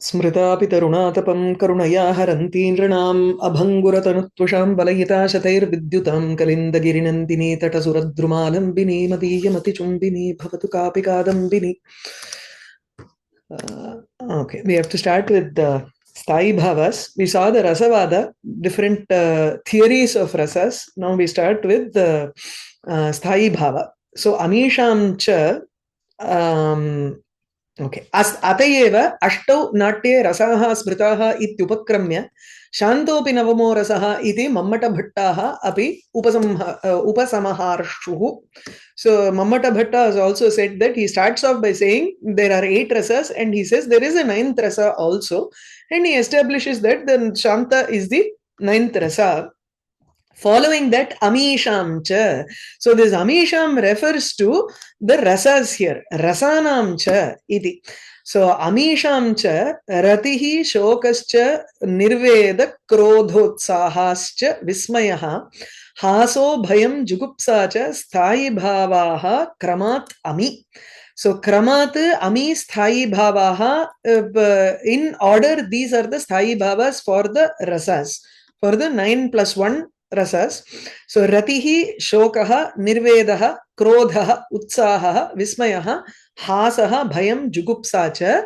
स्मृतापि तरुणातपं करुणया हरन्ती नृणाम् अभङ्गुरतनुत्वषां बलयिता शतैर्विद्युतां कलिन्दगिरिनन्दिनी तटसुरद्रुमालम्बिनी मदीयमतिचुम्बिनी भवतु कापि Kadambini. Okay, we have to start with the Sthai Bhavas. We saw the Rasavada, different theories of rasas. Now we start with the Sthai Bhava. So, Amisham cha, okay. Atayeva ashtau natye rasaha smritaha ityupakramya shantopi navamo rasaha iti mammata bhattaha api upasamaharshuhu. So Mammata Bhatta has also said that he starts off by saying there are 8 rasas and he says there is a 9th rasa also, and he establishes that the Shanta is the 9th rasa. Following that, Amisham cha. So this Amisham refers to the rasas here. Rasanam cha iti. So Amisham cha ratihi shokascha nirveda krodhotsahascha vismayaha haso bhayam jugupsa cha sthai bhavaha kramat ami. So kramat ami sthai bhavaha, in order these are the sthai bhavas for the rasas, for the 9 plus 1 rasas. So ratihi shokaha nirvedaha krodhaha utsahaha vismayaha hasaha bhayam jugupsa cha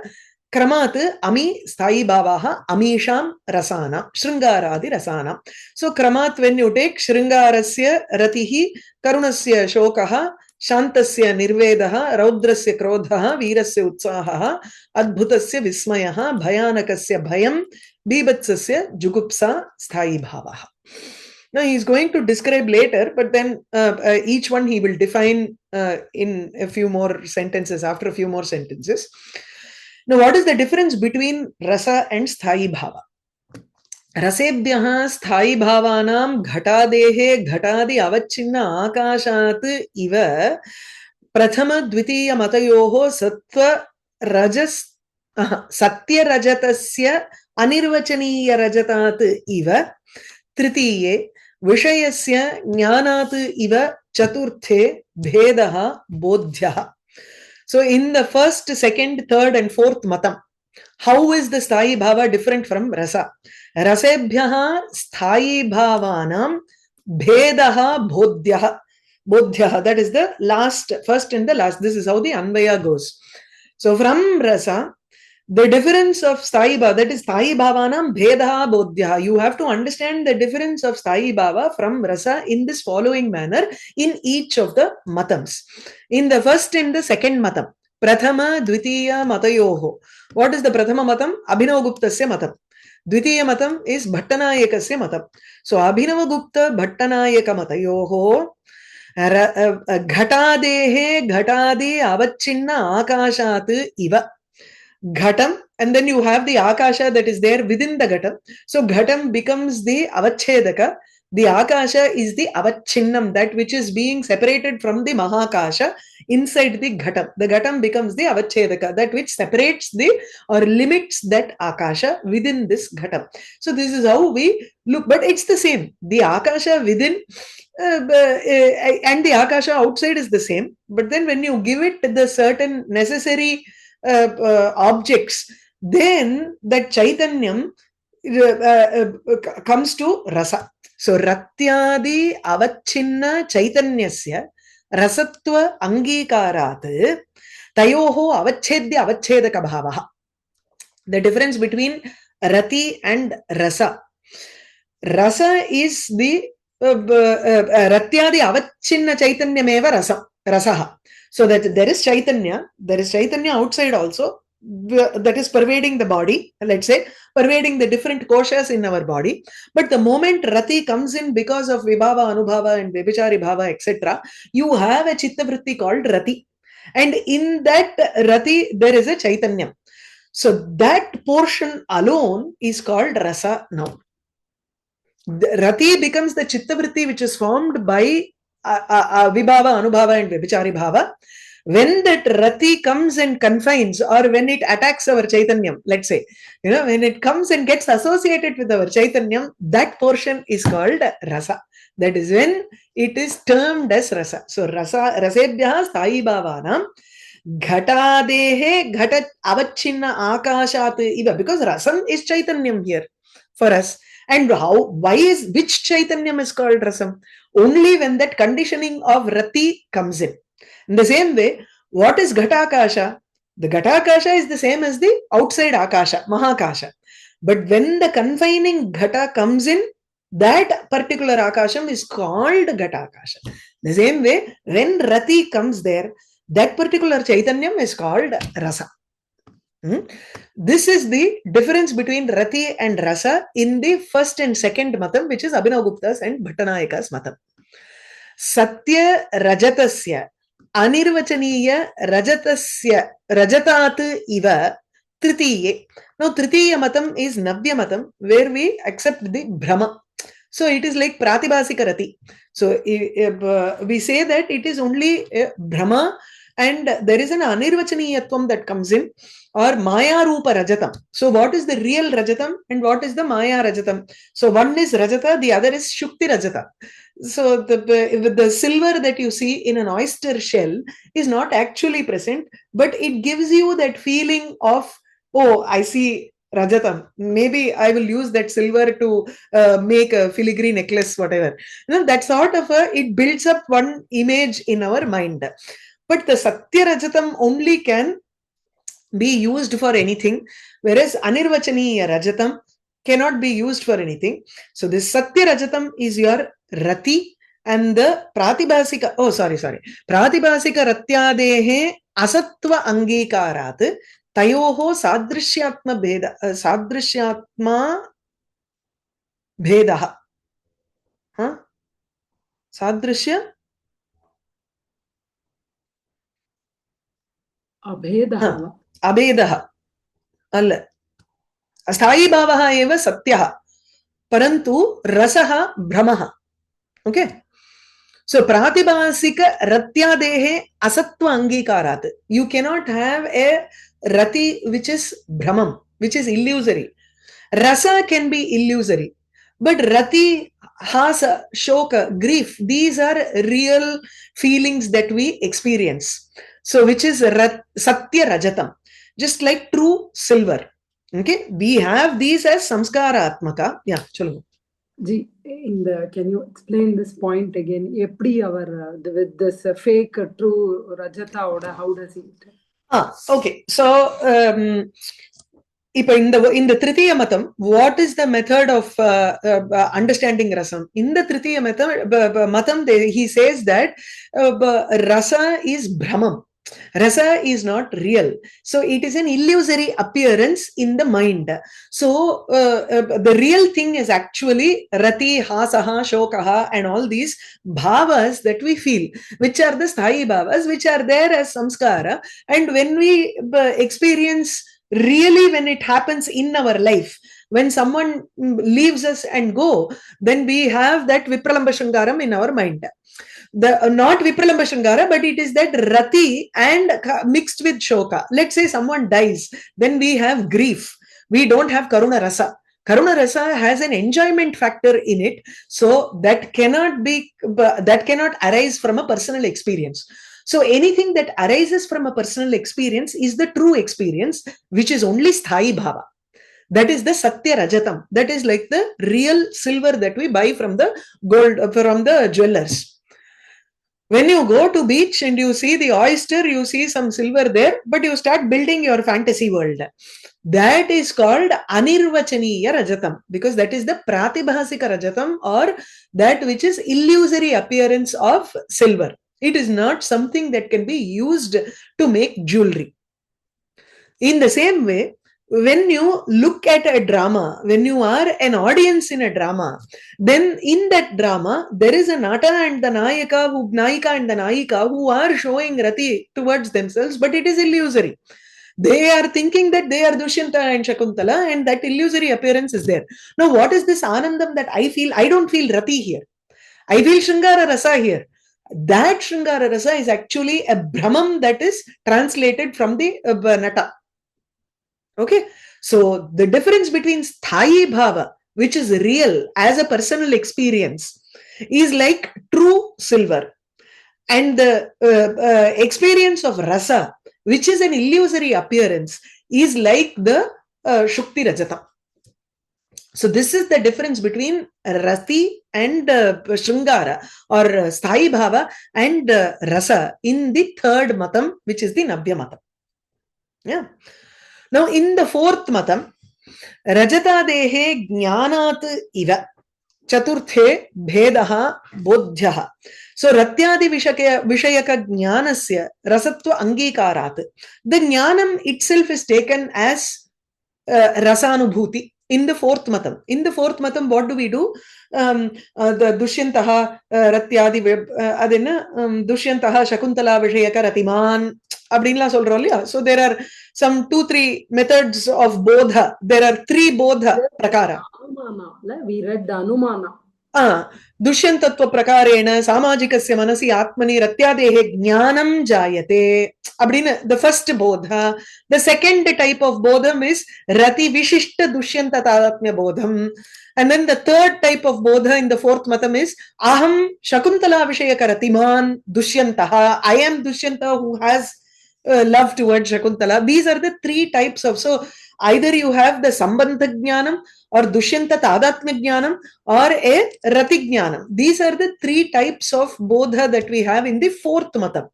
kramat ami sthai bhavaha amisham rasana shringaradi rasana. So kramat, when you take shringarasya ratihi karunasya shokaha shantasya nirvedaha raudrasya krodhaha veerasya utsahaha adbhutasya vismayaha bhayanakasya bhayam bhibatsasya jugupsa sthai bhavaha. Now he is going to describe later, but then each one he will define in a few more sentences, after a few more sentences. Now what is the difference between rasa and sthai bhava? Rasebhyaha sthai bhavanam ghatadehe ghatadi avachinna akashat iva prathama dvitiya matayoho sattva rajas satya rajatasya anirvachaniya rajatat iva tritiye Vishayasya jnanat iva chaturthe bhedaha bodhyaha. So in the first, second, third and fourth matam, how is the sthai bhava different from rasa? Rasebhyaha sthai bhavanam bhedaha bodhyaha. Bodhyaha, that is the last, first and the last. This is how the anvaya goes. So from rasa, the difference of sthai bhava, that is sthai bhavanam bhedaha bodhyaha. You have to understand the difference of sthai bhava from rasa in this following manner in each of the matams. In the first and the second matam, prathama dvitiya matayoho. What is the prathama matam? Abhinavaguptasya matam. Dvitiya matam is bhattanayakasya matam. So abhinavagupta bhattanayaka matayoho ghatadehe ghatadi avachinna akashat iva. Ghatam, and then you have the akasha that is there within the ghatam. So ghatam becomes the avachedaka. The akasha is the avachinnam, that which is being separated from the mahakasha inside the ghatam. The ghatam becomes the avachedaka, that which separates the or limits that akasha within this ghatam. So this is how we look, but it's the same. The akasha within and the akasha outside is the same. But then when you give it the certain necessary objects, then that chaitanyam comes to rasa. So ratyadi avachinna chaitanyasya rasatva angikarat tayoho avachedya avachedaka bhavaha. The difference between rati and rasa. Rasa is the ratyadi avachinna chaitanyameva rasaha. So that there is Chaitanya outside also, that is pervading the body, let's say, pervading the different koshas in our body. But the moment Rati comes in because of Vibhava, Anubhava and Vyabhichari Bhava, etc., you have a Chitta Vritti called Rati. And in that Rati, there is a Chaitanya. So that portion alone is called Rasa now. The Rati becomes the Chitta Vritti which is formed by Vibhava, Anubhava and Vyabhichari Bhava. When that Rati comes and confines, or when it attacks our Chaitanyam, let's say, when it comes and gets associated with our Chaitanyam, that portion is called Rasa. That is when it is termed as Rasa. So Rasebhyaha sthai bhavanam Ghatadehe Ghata Avachinna Akashat Iva, because Rasam is Chaitanyam here for us. And which Chaitanyam is called Rasam? Only when that conditioning of Rati comes in. In the same way, what is Ghatakasha? The Ghatakasha is the same as the outside Akasha, Mahakasha. But when the confining Ghata comes in, that particular Akasham is called Ghatakasha. The same way, when Rati comes there, that particular Chaitanyam is called Rasa. This is the difference between Rati and Rasa in the first and second matam, which is Abhinavagupta's and Bhattanayaka's matam. Satya Rajatasya Anirvachaniya Rajatasya Rajatat Iva Tritiye. Now, Tritiya matam is Navya matam, where we accept the Brahma. So, it is like Pratibhasika Rati. So, we say that it is only Brahma, and there is an Anirvachaniyatvam that comes in, or Maya Rupa Rajatam. So, what is the real Rajatam and what is the Maya Rajatam? So, one is Rajata, the other is Shukti Rajata. So, the silver that you see in an oyster shell is not actually present, but it gives you that feeling of, oh, I see Rajatam. Maybe I will use that silver to make a filigree necklace, whatever. You know, that sort of it builds up one image in our mind. But the Satya Rajatam only can be used for anything, whereas Anirvachaniya Rajatam cannot be used for anything. So this Satya Rajatam is your Rati, and the Pratibhasika, Pratibhasika Ratyadehe Asatva Angikarat Tayoho Sadrishyatma Bheda, Sadrishyatma Bhedaha. Sadrishya? Abhedaha. Abhedaha. Alla. Asthai bhavaha eva satyaha. Parantu rasaha brahmaha. Okay. So, Pratibhasika Ratyadehe Asatva Angikarat. You cannot have a Rati which is Brahmam, which is illusory. Rasa can be illusory. But Rati, Hasa, Shoka, grief, these are real feelings that we experience. So, which is Satya Rajatam. Just like true silver. Okay. We have these as Samskara Atmaka. Yeah, chalo. Ji, can you explain this point again? With this fake true Rajata order, how does it? Okay. So, in the Tritiya Matam, what is the method of understanding Rasam? In the Tritiya Matam, he says that Rasa is Brahmam. Rasa is not real. So it is an illusory appearance in the mind. So the real thing is actually Rati, Hasaha, Shokaha and all these bhavas that we feel, which are the sthayi bhavas, which are there as samskara. And when we experience really, when it happens in our life, when someone leaves us and go, then we have that Vipralamba Shangaram in our mind. Not Vipralamba Shangara, but it is that Rati and mixed with Shoka. Let's say someone dies, then we have grief. We don't have Karuna Rasa. Karuna Rasa has an enjoyment factor in it, so that cannot arise from a personal experience. So anything that arises from a personal experience is the true experience, which is only Sthayi Bhava. That is the Satya Rajatam. That is like the real silver that we buy from the from the jewelers. When you go to beach and you see the oyster, you see some silver there, but you start building your fantasy world. That is called Anirvachaniya Rajatam, because that is the Pratibhasika Rajatam, or that which is illusory appearance of silver. It is not something that can be used to make jewelry. In the same way, when you look at a drama, when you are an audience in a drama, then in that drama, there is a Nata and the Nayaka and the Nayika who are showing Rati towards themselves, but it is illusory. They are thinking that they are Dushyanta and Shakuntala, and that illusory appearance is there. Now, what is this Anandam that I feel? I don't feel Rati here. I feel Shringara Rasa here. That Shringara Rasa is actually a Brahmam that is translated from the Nata. Okay, so the difference between Sthayi Bhava, which is real as a personal experience, is like true silver, and the experience of Rasa which is an illusory appearance, is like the Shukti Rajata. So this is the difference between Rati and Shringara, or Sthayi Bhava and Rasa in the third matam, which is the Navya matam. Yeah. Now in the fourth matam, Rajata Dehe Jnanat Iva Chaturthe Bhedaha Bodhyaha. So Ratyadi Vishayaka Jnanasya Rasatva Angikarat. The Jnanam itself is taken as Rasanubhuti. In the fourth matam. In the fourth matam, what do we do? The Dushyantaha Ratyadi Adina Dushyantaha Shakuntala Vishayaka Ratiman Abdinla Solrolia. So there are some 2-3 methods of Bodha. There are 3 Bodha Prakara. We read the Anumana. Dushyantatva prakarena samajikasya manasi atmani ratyadehe jnanam jayate. Abdina, the first bodha. The second type of bodham is rati vishishta dushyanta tadatmya bodham. And then the third type of bodha in the fourth matam is aham shakuntala vishayaka ratiman dushyantaha. I am Dushyanta who has love towards Shakuntala. These are the 3 types of. So either you have the Sambandha Jnanam, or Dushyanta Tadatmya Jnanam, or a Rati Jnanam. These are the 3 types of Bodha that we have in the fourth matam.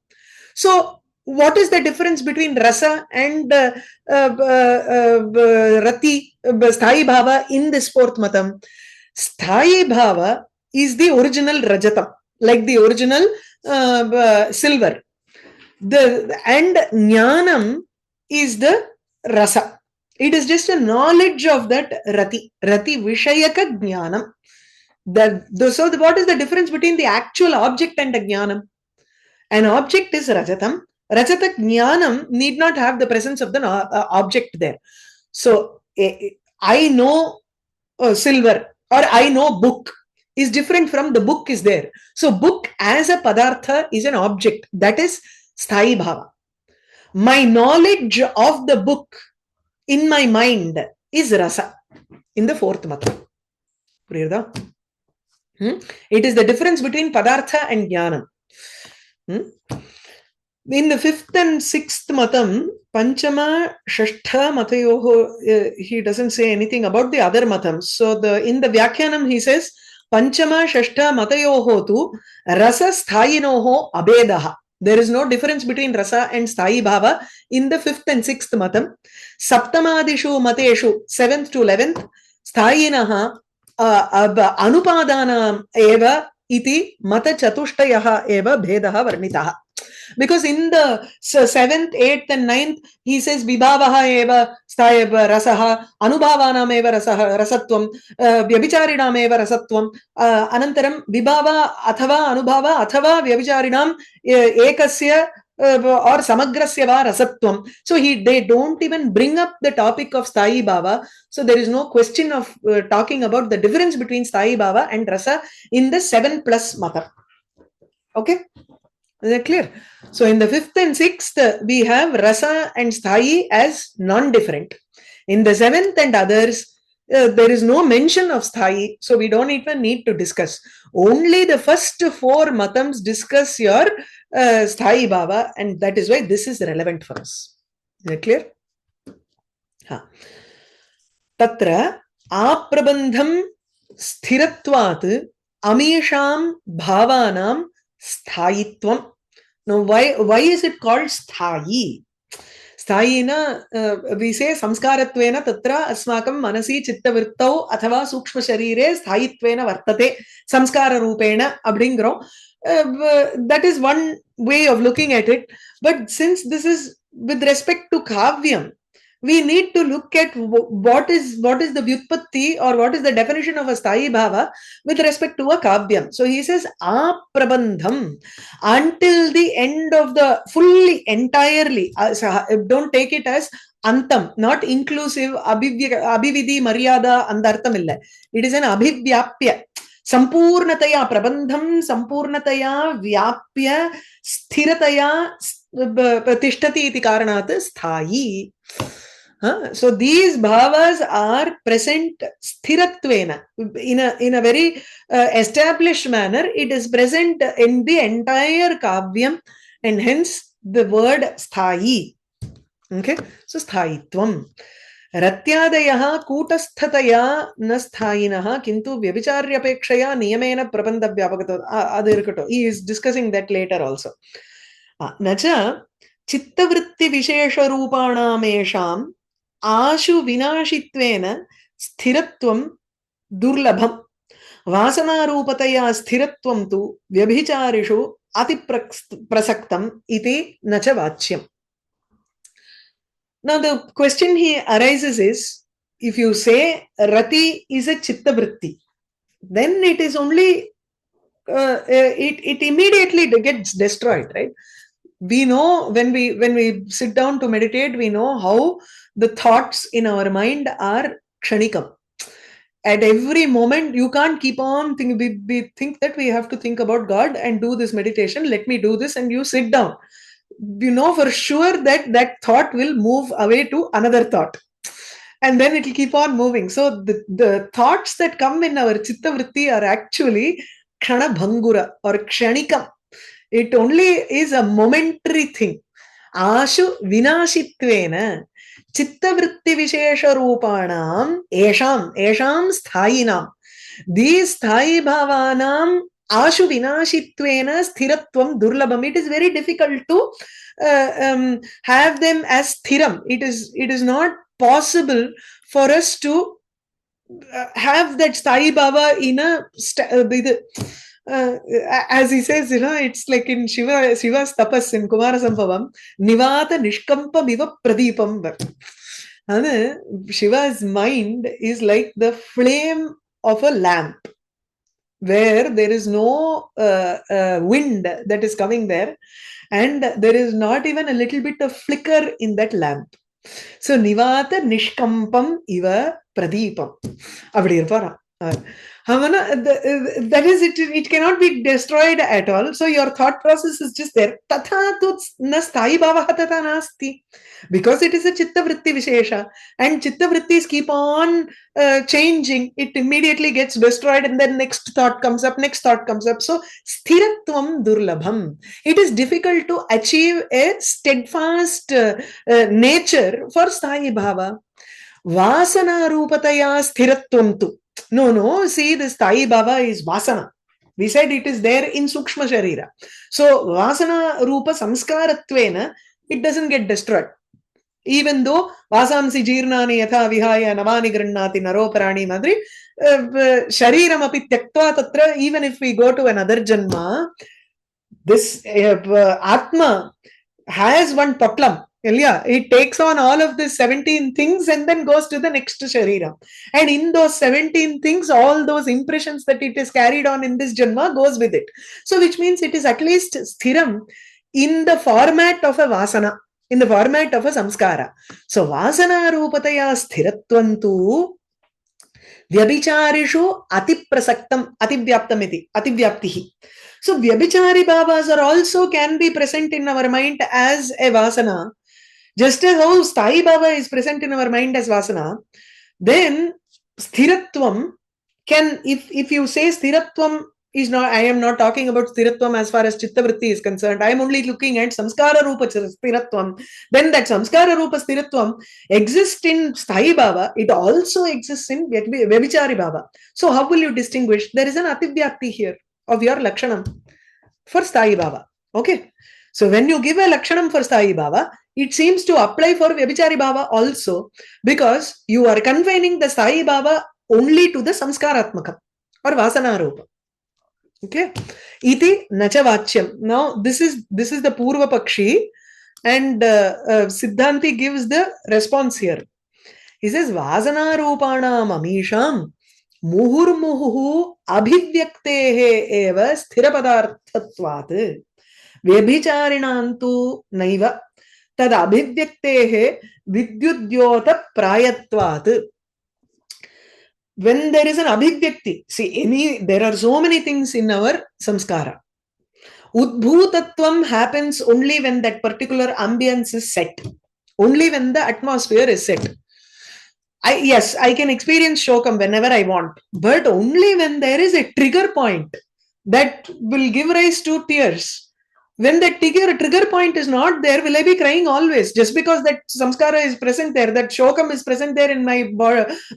So what is the difference between Rasa and Rati, Sthayi Bhava in this fourth matam? Sthayi Bhava is the original Rajatam, like the original silver. And Jnanam is the Rasa. It is just a knowledge of that Rati. Rati Vishayaka Jnanam. So what is the difference between the actual object and a Jnanam? An object is Rajatam. Rajata Jnanam need not have the presence of the object there. So I know silver, or I know book, is different from the book is there. So book as a Padartha is an object. That is Sthayi Bhava. My knowledge of the book in my mind is Rasa in the fourth matam. It is the difference between Padartha and Jnanam. In the fifth and sixth matam, Panchama, Shashtha Matayoho, he doesn't say anything about the other matams. So in the Vyakhyanam he says, Panchama, Shashtha Matayoho tu Rasa Sthayinoho Abedaha. There is no difference between Rasa and Sthayi Bhava in the fifth and sixth matam. Saptamadishu Mateshu, 7th to 11th, Sthayinaha Anupadanam Eva iti Mata Chatushthayaha Eva Bhedaha Varnitaha. Because in the 7th, 8th and 9th, he says Vibhavaha eva sthayeva rasaha, Anubhavanam eva rasatvam, Vyabhicharinam eva rasatvam, Anantaram Vibhava athava Anubhava athava Vyabhicharinam ekasya or samagrasya va rasatvam. So they don't even bring up the topic of Sthayi Bhava. So there is no question of talking about the difference between Sthayi Bhava and Rasa in the 7 plus mata. Okay? Is that clear? So in the 5th and 6th, we have Rasa and Sthayi as non-different. In the 7th and others, there is no mention of Sthayi, so we don't even need to discuss. Only the first 4 matams discuss your Sthayi Bhava, and that is why this is relevant for us. Is that clear? Tatra aprabandham sthiratvat amesham bhavanam Sthayitvam. Now, why is it called Sthayi? Sthayina, we say samskaratvena tatra asmakam manasi chitta virtau athava sukshma sharire sthayittvena vartate samskara rupena abdingro. That is one way of looking at it. But since this is with respect to Kavyam, we need to look at what is the vyutpatti, or what is the definition of a Sthayi Bhava with respect to a Kavyam. So he says, aprabandham, until the end of the, fully, entirely, don't take it as antam, not inclusive, abhividhi, maryada, andartham illa. It is an abhivyapya. Sampurnataya prabandham, sampurnataya vyapya, sthirataya tishtati iti karanat sthayi. So these bhavas are present sthiratvena in a very established manner. It is present in the entire kavyam, and hence the word sthayi Okay, so sthayitvam. Ratyadayaha kutasthataya na sthayinaha kintu vyabhicharyapekshaya niyamena prabandha vyapagato. Adu irukattu. He is discussing that later also. Nacha chittavritti vishesha roopanamesham ashu vinashitvena sthiratvam durlabham. Vasanarupataya sthiratvam tu vyabhicharishu ati prasaktam iti nacha vachyam. Now the question here arises is, if you say rati is a chitta vritti, then it is only it immediately gets destroyed, right? We know when we sit down to meditate, we know how the thoughts in our mind are kshanikam. At every moment, you can't keep on thinking. We think that we have to think about God and do this meditation. Let me do this, and you sit down. You know for sure that that thought will move away to another thought, and then it will keep on moving. So the thoughts that come in our chitta vritti are actually kshana bhangura or kshanikam. It only is a momentary thing. Ashu vinashitvena chitta vritti vishesha roopanam esham sthayinam. These sthayi bhavanam ashu vinashitvena sthiratvam durlabham. It is very difficult to have them as sthiram. It is not possible for us to have that sthayi bhava in a as he says, it's like in Shiva's tapas in Kumara Sambhavam, Nivata Nishkampa Miva Pradipam. Shiva's mind is like the flame of a lamp, where there is no wind that is coming there, and there is not even a little bit of flicker in that lamp. So Nivata Nishkampam Iva Pradipam. That is, it cannot be destroyed at all. So your thought process is just there. Tatha tu na sthayi bhavaha tata nasti. Because it is a chitta vritti vishesha, and chitta vrittis keep on changing. It immediately gets destroyed, and then next thought comes up. So sthiratvam durlabham. It is difficult to achieve a steadfast nature for sthayi bhava. Vasana rupataya sthiratvam tu. No, see, this sthayi bhava is vasana. We said it is there in sukshma sharira. So vasana rupa samskaratvena, it doesn't get destroyed. Even though vasamsi jirnani yatha vihaya navani grannati naroparani madri shariram api tyaktva tatra, even if we go to another janma, this atma has one potlam. Yeah, it takes on all of these 17 things and then goes to the next sharira. And in those 17 things, all those impressions that it is carried on in this janma goes with it. So which means it is at least sthiram in the format of a vasana, in the format of a samskara. So vasana rupataya sthiratvantu vyabhicharishu atiprasaktam ativyaptamiti ativyaptihi. So vyabhichari bhavas are also can be present in our mind as a vasana. Just as how sthayi bhava is present in our mind as vasana, then sthiratvam can, if you say sthiratvam is not, I am not talking about sthiratvam as far as chitta vritti is concerned. I am only looking at samskara rupa sthiratvam. Then that samskara rupa sthiratvam exists in sthayi bhava. It also exists in vyabhichari bhava. So how will you distinguish? There is an ativyapti here of your lakshanam for sthayi bhava. Okay. So when you give a lakshanam for sthayi bhava, it seems to apply for vyabhichari bhava also, because you are confining the sthayi bhava only to the samskaratmakam or vasana rupa. Okay. Iti nacha vachyam. Now this is the purva pakshi, and Siddhanti gives the response here. He says vasana rupanam amisham muhurmuhu abhivyaktehe eva sthirapadarthatvat vyabhicharinantu naiva tad abhivyaktehe vidyudyota prayatvat. When there is an abhivyakti, see, there are so many things in our samskara. Udbhutatvam happens only when that particular ambience is set, only when the atmosphere is set. Yes, I can experience shokam whenever I want, but only when there is a trigger point that will give rise to tears. When that trigger point is not there, will I be crying always? Just because that samskara is present there, that shokam is present there in my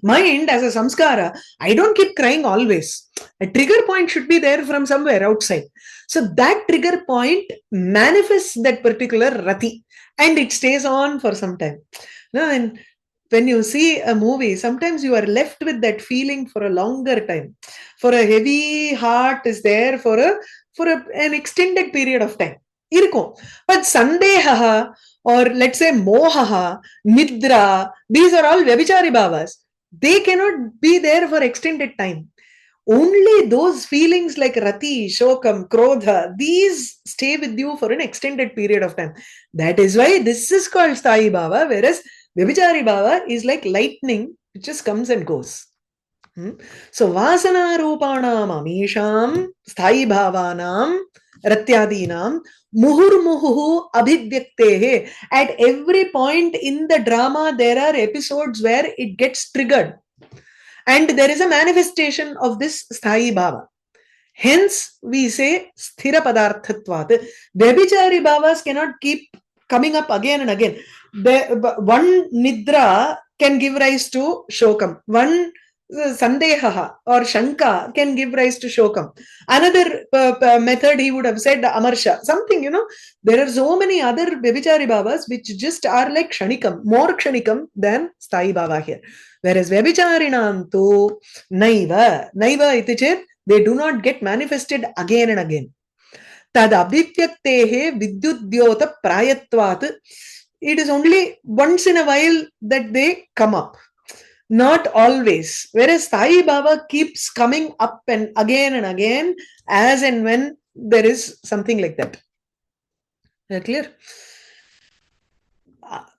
mind as a samskara, I don't keep crying always. A trigger point should be there from somewhere outside. So that trigger point manifests that particular rati, and it stays on for some time. Now, and when you see a movie, sometimes you are left with that feeling for a longer time. For a heavy heart is there for an extended period of time. But sandeha, or let's say mohaha, nidra, these are all vyabhichari bhavas. They cannot be there for extended time. Only those feelings like rati, shokam, krodha, these stay with you for an extended period of time. That is why this is called sthayi bhava, whereas vyabhichari bhava is like lightning, it just comes and goes. So vasana rupanam amisham sthayi bhavanam ratyadinam muhurmuhu abhivyaktehe. At every point in the drama there are episodes where it gets triggered and there is a manifestation of this sthayi bhava. Hence we say sthira padarthatvat. Vyabhichari bhavas cannot keep coming up again and again. One nidra can give rise to shokam. One sandeha or shanka can give rise to shokam. Another method he would have said amarsha. Something, there are so many other vyabhichari bhavas which just are like kshanikam, more kshanikam than sthayi bhava here. Whereas vyabhicharinam tu naiva iti chet, they do not get manifested again and again. Tad abhivyaktehe vidyudyota prayatvat. It is only once in a while that they come up. Not always. Whereas sthayi bhava keeps coming up and again as and when there is something like that. Is that clear?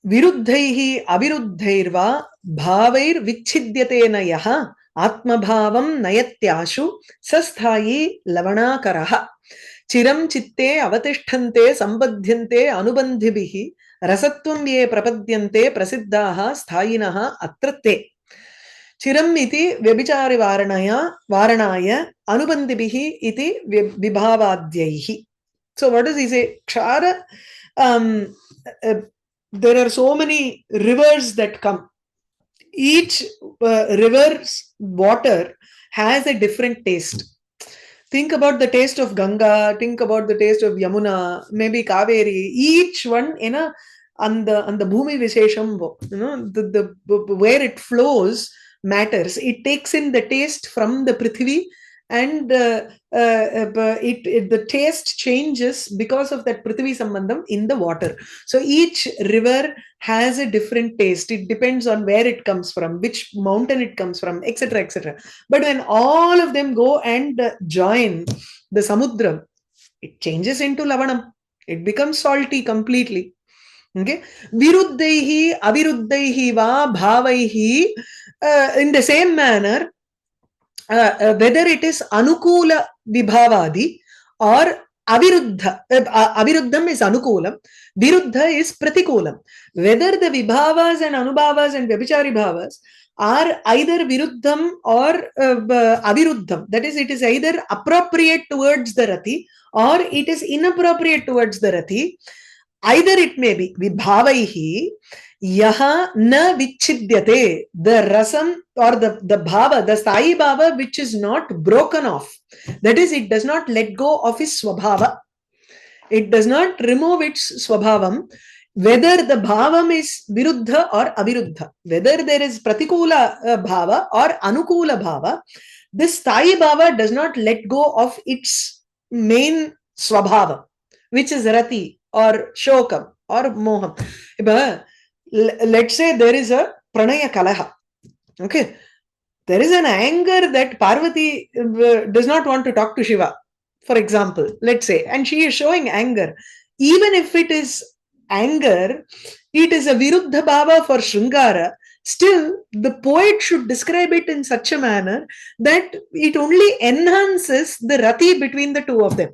Viruddhaihi aviruddhairva bhavair vichhidyate nayaha atmabhavam nayatyashu sasthayi lavanakaraha chiram chitte avatishtante sambadhyante anubandhibihi rasatvam ye prapadyante prasiddhaha sthayinaha atratte. Chiram iti vyabhichari varanaya anubandhibihi iti vibhavadhyaihi. So what does he say? Kshara, there are so many rivers that come. Each river's water has a different taste. Think about the taste of Ganga, think about the taste of Yamuna, maybe Kaveri. Each one on the Bhumi Vishesham, the where it flows matters. It takes in the taste from the Prithvi, and the taste changes because of that Prithvi Sambandham in the water. So each river has a different taste. It depends on where it comes from, which mountain it comes from, etc., etc. But when all of them go and join the Samudra, it changes into Lavanam. It becomes salty completely. Okay? Viruddhaihi, aviruddhaihi va bhavaihi. In the same manner, whether it is anukula vibhavadi or aviruddha. Aviruddham is anukulam, viruddha is pratikulam. Whether the vibhavas and anubhavas and vyabhichari bhavas are either viruddham or aviruddham, that is, it is either appropriate towards the rati or it is inappropriate towards the rati. Either it may be vibhavaihi yaha na vichhidyate, the rasam or the bhava, the sthayi bhava which is not broken off. That is, it does not let go of its swabhava. It does not remove its swabhavam. Whether the bhavam is viruddha or aviruddha, whether there is pratikula bhava or anukula bhava, this sthayi bhava does not let go of its main swabhava, which is rati or shokam or moham. Let's say there is a pranaya kalaha. Okay. There is an anger that Parvati does not want to talk to Shiva, for example, let's say, and she is showing anger. Even if it is anger, it is a viruddha bhava for Shringara. Still, the poet should describe it in such a manner that it only enhances the rati between the two of them.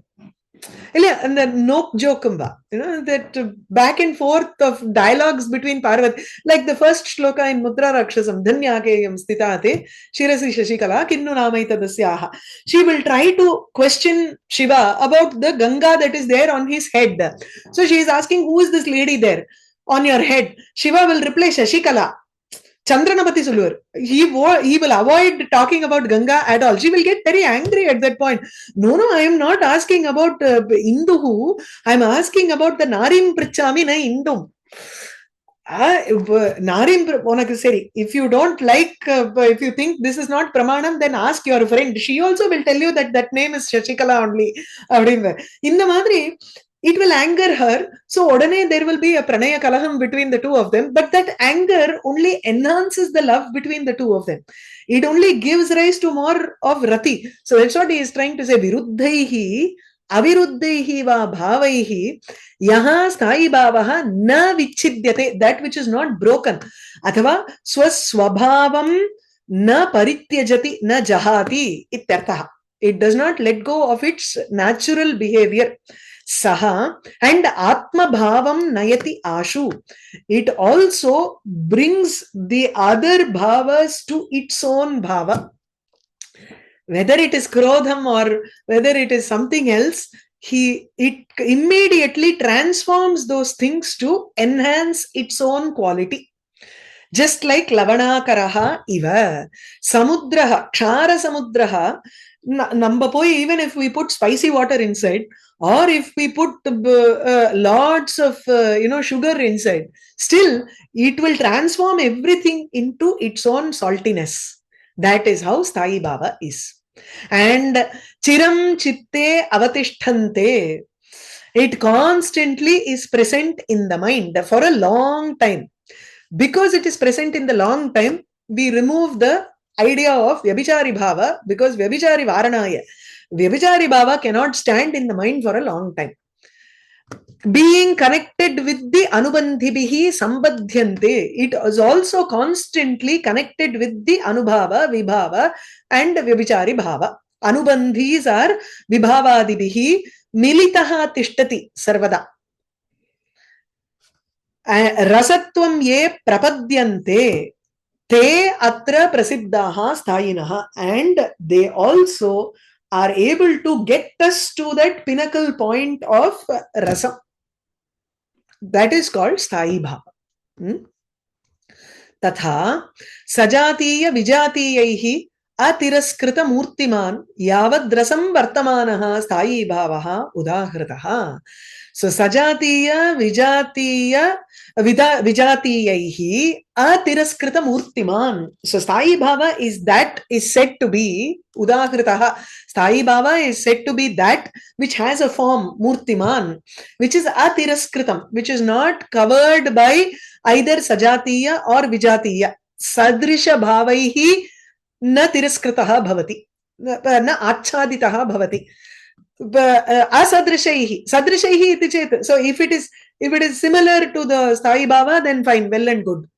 And the nope jokumba, that back and forth of dialogues between Parvati, like the first shloka in Mudra Rakshasam, Dhanyakeyam Stitate, Shirasi Shashikala, Kinnu Namaita Dasyaha. She will try to question Shiva about the Ganga that is there on his head. So she is asking, who is this lady there on your head? Shiva will reply, Shashikala. Chandranapati Sulur. He will avoid talking about Ganga at all. She will get very angry at that point. No, I am not asking about Induhu. I am asking about the Narim Prichami na Indum. Narim, if you don't like, if you think this is not Pramanam, then ask your friend. She also will tell you that that name is Shashikala only. In the Madri, it will anger her. So, odane there will be a pranaya kalaham between the two of them. But that anger only enhances the love between the two of them. It only gives rise to more of rati. So, that's what he is trying to say. Viruddhaihi, aviruddhaihi va bhavaihi, yaha sthayi bhavaha na vichhidyate. That which is not broken. Athava swaswabhavam na parityajati na jahati ityarthaha. It does not let go of its natural behavior. Saha and Atma Bhavam Nayati Ashu. It also brings the other bhavas to its own bhava. Whether it is Krodham or whether it is something else, it immediately transforms those things to enhance its own quality. Just like Lavanakaraha Iva, Samudraha, Kshara Samudraha, even if we put spicy water inside, or if we put lots of sugar inside, still it will transform everything into its own saltiness. That is how Sthayi Bhava is. And Chiram Chitte Avatishtante, it constantly is present in the mind for a long time. Because it is present in the long time, we remove the idea of Vyabhichari Bhava, because Vyabhichari Varanaya. Vyabhichari Bhava cannot stand in the mind for a long time. Being connected with the Anubandhibihi Sambadhyante, it is also constantly connected with the Anubhava, Vibhava and Vyabhichari Bhava. Anubandhis are Vibhavadibihi Militaha Tishtati Sarvada. Rasatvam ye prapadyante te atra prasiddhaha sthayinaha, and they also are able to get us to that pinnacle point of rasa. That is called sthayi bhava. Tatha sajatiya vijatiyaihi atiraskrita murtiman yavadrasam vartamanaha sthayi bhavaha udahrataha. So sajatiya vijatiya vijatiyaihi atiraskrita murtiman. So sthayi bhava is said to be udahrataha. Sthayi bhava is said to be that which has a form, murtiman, which is atiraskritam, which is not covered by either sajatiya or vijatiya. Sadrisha bhavaihi na tiraskritaha bhavati, na achaditaha bhavati. Asadrishaihi. Sadrishaihi iti chet. So if it is similar to the Sthayi Bhava, then fine, well and good.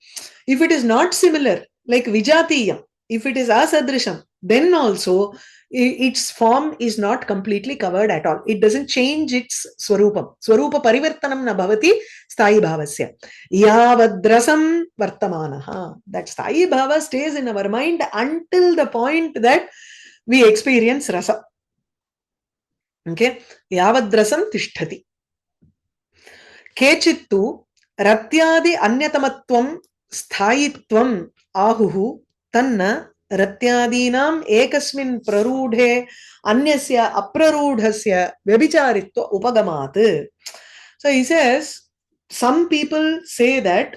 If it is not similar, like Vijatiya, if it is asadrisham, then also its form is not completely covered at all. It doesn't change its swarupam. Swarupa parivartanam na bhavati Sthayi Bhavasya. Yavadrasam vartamanaha. That Sthayi Bhava stays in our mind until the point that we experience rasa. Okay, yavadrasam tishtati. Kechittu ratyadi anyatamatvam sthayitvam ahuhu tanna ratyadinam ekasmin prarudhe anyasya aprarudhasya vyabhicharitva upagamat. So he says, some people say that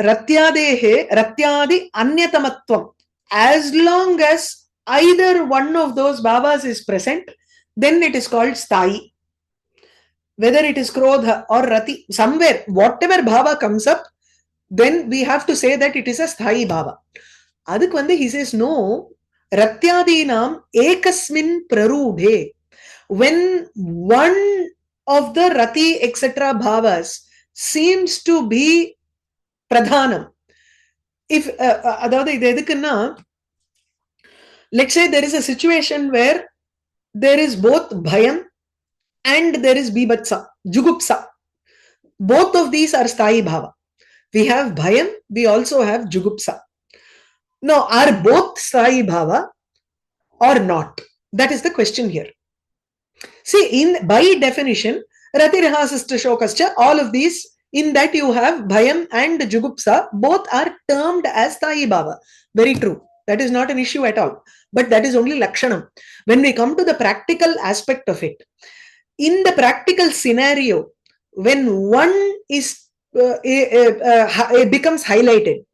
ratyadi anyatamatvam, as long as either one of those bhavas is present, then it is called sthayi. Whether it is krodha or rati, somewhere, whatever bhava comes up, then we have to say that it is a sthayi bhava. Aduk he says, no, ratyadinam ekasmin prarudhe. When one of the rati etc. bhavas seems to be pradhanam, if அதாவது இது எதுக்குன்னா Let's say there is a situation where there is both bhayam and there is bibhatsa, jugupsa. Both of these are sthayi bhava. We have bhayam, we also have jugupsa. Now, are both sthayi bhava or not? That is the question here. See, by definition, ratirahasascha shokascha, all of these, in that you have bhayam and jugupsa, both are termed as sthayi bhava. Very true. That is not an issue at all. But that is only lakshanam. When we come to the practical aspect of it, in the practical scenario, when one is becomes highlighted.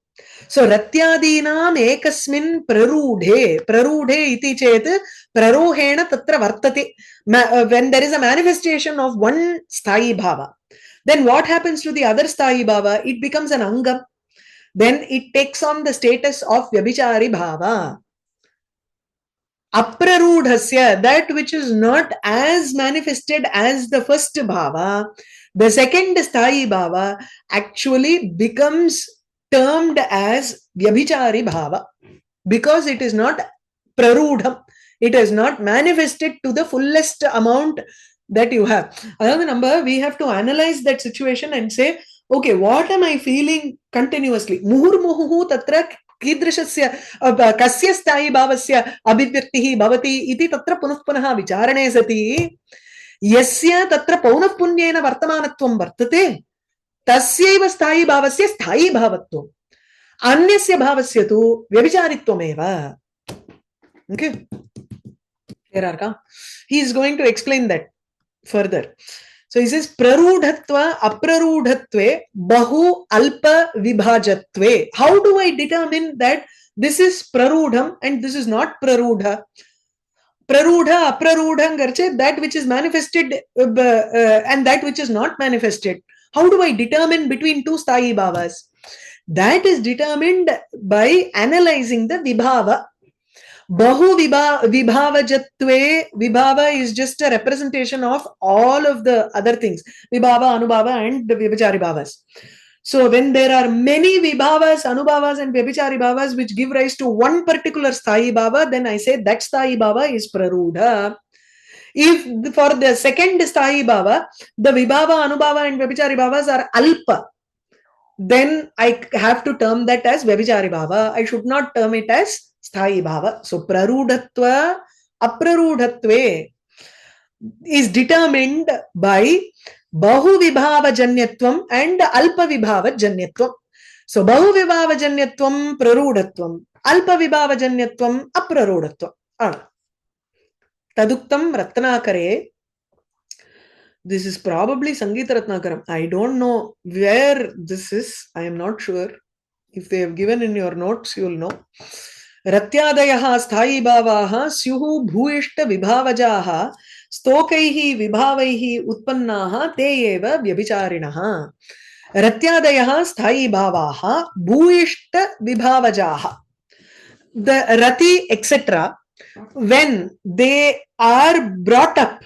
So ratyadinam ekasmin prarudhe iti chet prarohena tatra vartate. When there is a manifestation of one sthayi bhava, then what happens to the other sthayi bhava? It becomes an angam. Then it takes on the status of vyabhichari bhava. Aprarudhasya, that which is not as manifested as the first bhava, the second sthayi bhava actually becomes termed as vyabhichari bhava because it is not prarudham. It is not manifested to the fullest amount that you have. Another number, we have to analyze that situation and say, okay, what am I feeling continuously? Muhurmuhu tatra कीदृशस्य कस्य स्थायी भावस्य अभिव्यक्तिः भवति इति तत्र पुनः पुनः विचारणे सति यस्य तत्र पौनः पुन्येन वर्तमानत्वं वर्तते तस्यैव स्थायी भावस्य स्थायी भावत्वम् अन्यस्य भावस्य तु व्यभिचारित्वमेव. Okay, here are he is going to explain that further. So he says prarudhatva aprarudhatve bahu alpa vibhajatve. How do I determine that this is prarudham and this is not prarudha? Prarudha aprarudham garche, that which is manifested and that which is not manifested. How do I determine between two sthayi bhavas? That is determined by analyzing the vibhava. Bahu vibhavajatve, vibhava is just a representation of all of the other things, vibhava, anubhava and the vyabhichari bhavas. So when there are many vibhavas, anubhavas and vyabhichari bhavas which give rise to one particular sthayi bhava, then I say that sthayi bhava is prarudha. If for the second sthayi bhava, the vibhava, anubhava and vyabhichari bhavas are alpa, then I have to term that as vyabhichari bhava. I should not term it as sthayi bhava. So prarudhatva aprarudhatve is determined by bahu vibhava janyatvam and alpa vibhava janyatvam. So bahu vibhava janyatvam prarudhatvam, alpa vibhava janyatvam aprarudhatvam. Taduktam Ratnakare. This is probably Sangeeta Ratnakaram. I don't know where this is. I am not sure. If they have given in your notes, you will know. Ratyadayaha sthayi bhavaha syuhu bhuishta vibhavajaha stokaihi vibhavaihi utpannaha te eva vyabhicarinaha. Ratyadayaha sthayi bhavaha bhuishta vibhavajaha. The rati, etc., when they are brought up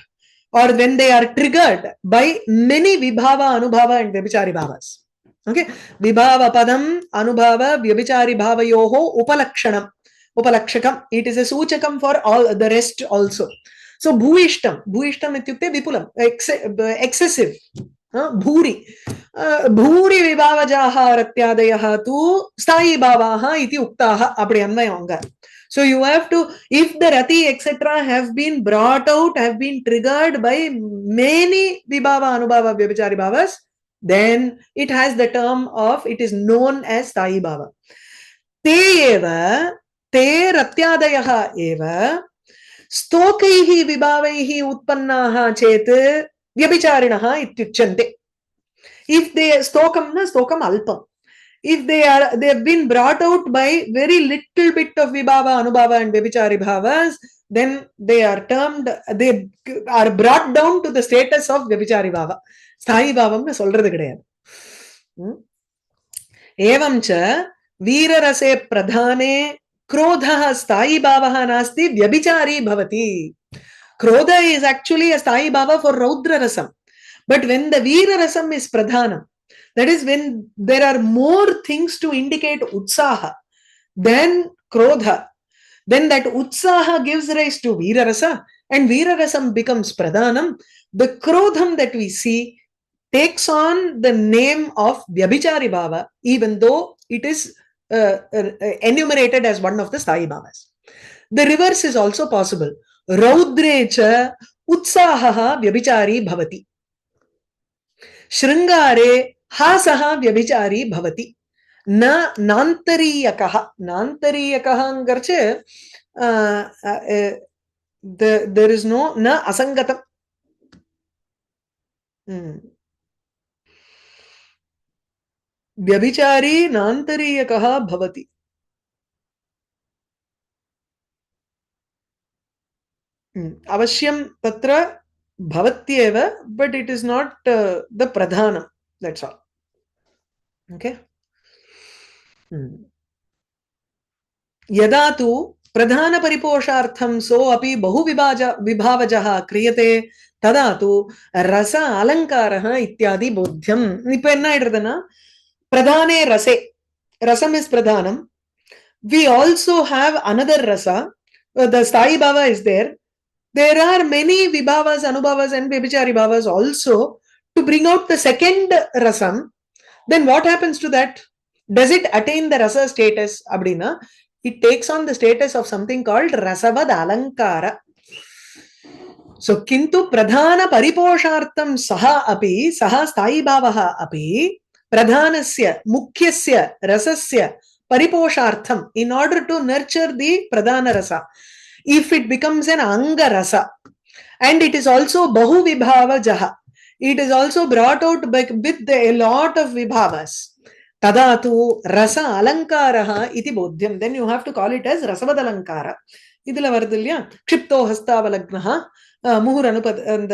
or when they are triggered by many vibhava, anubhava and vyabhichari bhavas. Okay, vibhava padam, anubhava, vyabhichari bhavayoho upalakshanam. Upalakshakam. It is a suchakam for all the rest also. So bhuishtam ityukte vipulam, excessive. Bhuri. Bhuri vibhavajaha ratyadayaha tu sthayi bhavaha iti uktaha apdi anvayanga. So you have to, if the rati etc. have been brought out, have been triggered by many vibhava, anubhava, vyabhichari bhavas, then it has the term of, it is known as sthayi bhava. Te eva, te ratyadayaha eva, stokaihi vibhavaihi utpannaha chet vyabhicharinaha ityuchyante. If they stokam alpam. If they have been brought out by very little bit of vibhava, anubhava and vyabhichari bhavas, then they are termed, they are brought down to the status of vyabhichari bhava. Sthayi bhavam na solradhu kedaiyadhu. Evam cha veera rase pradhane krodha sthayi bhavaha nasti vyabhichari bhavati. Krodha is actually a sthayi bhava for raudra rasam. But when the veera rasam is pradhanam, that is when there are more things to indicate utsaha than krodha, Then that utsaha gives rise to Virarasa, and Virarasam becomes Pradhanam. The Krodham that we see takes on the name of Vyabhichari Bhava, even though it is enumerated as one of the Sthayi Bhavas. The reverse is also possible. Raudrecha utsahaha vyabhichari bhavati. Shringare hasaha vyabhichari bhavati. Na nantariyakaha. Nantariyakaha angarche there is no na asangatam. Vyabhichari nantariyakaha bhavati. Avashyam tatra bhavatyeva, but it is not the pradhanam. That's all. Okay. Yada tu pradhana pariposhartham so api bahu vibhavajaha kriyate tada tu rasa alankaraha ityadi bodhyam. Ipo enna idradana? Pradhane rase. Rasam is pradhanam. We also have another rasa. The Sthayi Bhava is there. There are many vibhavas, anubhavas and vyabhichari bhavas also to bring out the second rasam. Then what happens to that? Does it attain the rasa status? Abdina, it takes on the status of something called rasavad alankara. So, kintu pradhana pariposhartham saha api, saha sthayi bhavaha api, pradhanasya, mukhyasya, rasasya, pariposhartham, in order to nurture the pradhana rasa. If it becomes an anga rasa, and it is also bahu vibhava jaha, it is also brought out with a lot of vibhavas. Tadatu rasa alankaraha iti bodhyam. Then you have to call it as rasavad alankara. Idila vardilya kshipto hastavalagnaha muhur anupat and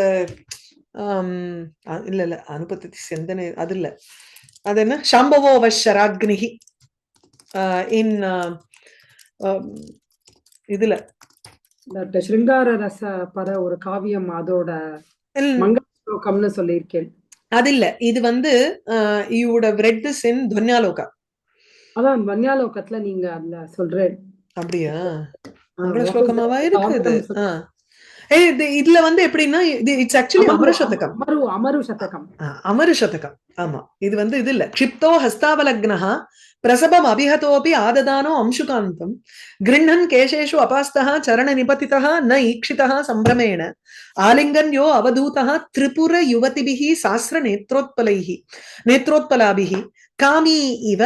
illa anupatati sendane adilla adena shambhavo vasharagnihi in idila that Shringara Rasa para ஒரு காவியம் அதோட மங்கள ஸ்லோகம்னு சொல்லியிருக்கேன். அதில்ல இது வந்து you would have read this in Dhvanyaloka. அதான் Dhvanyalokatla நீங்க அதுல சொல்றேன். அப்படியா? மங்கள ஸ்லோகமாவா இருக்குது? இதுல வந்து எப்படின்னா இட்ஸ் ஆக்சுவலி அமருஷதகம். அமருஷதகம். ஆமா, இது வந்து இது இல்ல. க்ஷிப்தோ ஹஸ்தாவலக்னஹ பிரசபம் அபிஹதோபி ஆததானோ அம்சுகாந்தம் கிருண்ணன் கேசேஷு அபாஸ்தஹ சரண நிபதிதஹ ந ஈக்ஷிதஹ சம்பிரமேண ஆலிங்கன்யோ அவதூதஹ திரிபுர யுவதிபிஹி சாஸ்ர நேத்ரோத்பலாபிஹி காமி இவ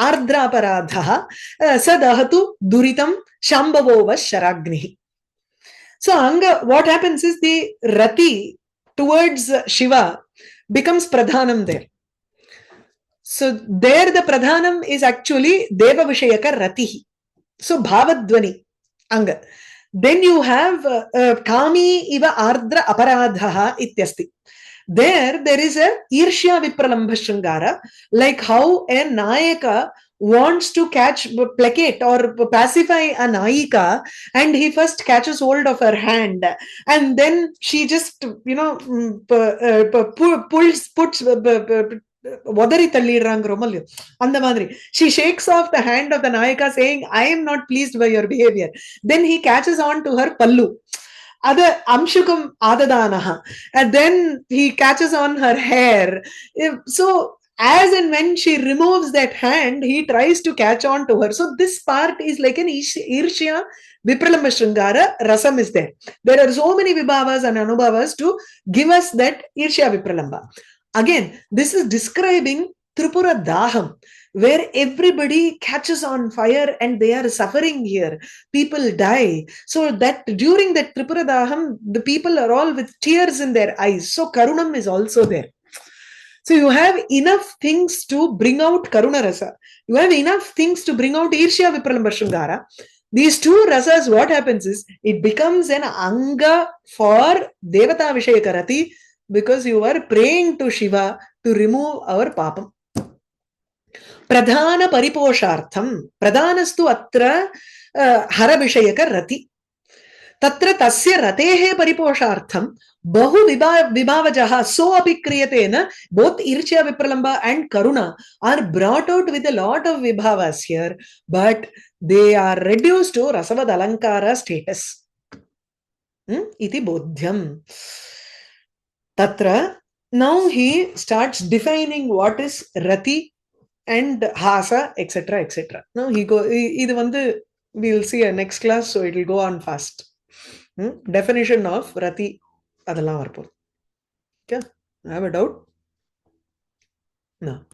ஆர்திராபராதஹ சதஹது துரிதம் ஷம்பவோவ ஷராக்னிஹி. So, what happens is the rati towards Shiva becomes pradhanam there. So, there the pradhanam is actually Deva Vishayaka Ratihi. So, Bhavadvani anga. Then you have Kami Iva Ardra Aparadhaha Ityasti. There is a Irshya Vipralambha Shringara, like how a Nayaka wants to placate or pacify a Nayika, and he first catches hold of her hand, and then she just, puts vodari tallidrangromallu and the madri she shakes off the hand of the Nayika saying, I am not pleased by your behavior. Then he catches on to her pallu, other amshukam adadanaha, and then he catches on her hair. So as and when she removes that hand, he tries to catch on to her. So this part is like an Irshya Vipralambha Shringara rasam is there. There are so many vibhavas and anubhavas to give us that Irshya Vipralambha. Again, this is describing Tripura Daham, where everybody catches on fire and they are suffering here. People die. So that during that Tripura Daham, the people are all with tears in their eyes. So Karunam is also there. So you have enough things to bring out Karuna Rasa. You have enough things to bring out Irshya Vipralambha Shringara. These two rasas, what happens is, it becomes an anga for Devata Vishayaka Rati, because you are praying to Shiva to remove our papam. Pradhana pariposhartham. Pradhanastu atra hara vishayaka rati. Tatra tasya ratehe pariposhartham Bahu vibhavajaha, so abhikriyate na, both irchya, vipralamba and karuna are brought out with a lot of vibhavas here, but they are reduced to rasavad alankara status. Iti bodhyam. Tatra, now he starts defining what is rati and hasa, etc., etc. Now he go, we'll see a next class, so it will go on fast. Definition of rati, adala varpur. Okay, I have a doubt? No.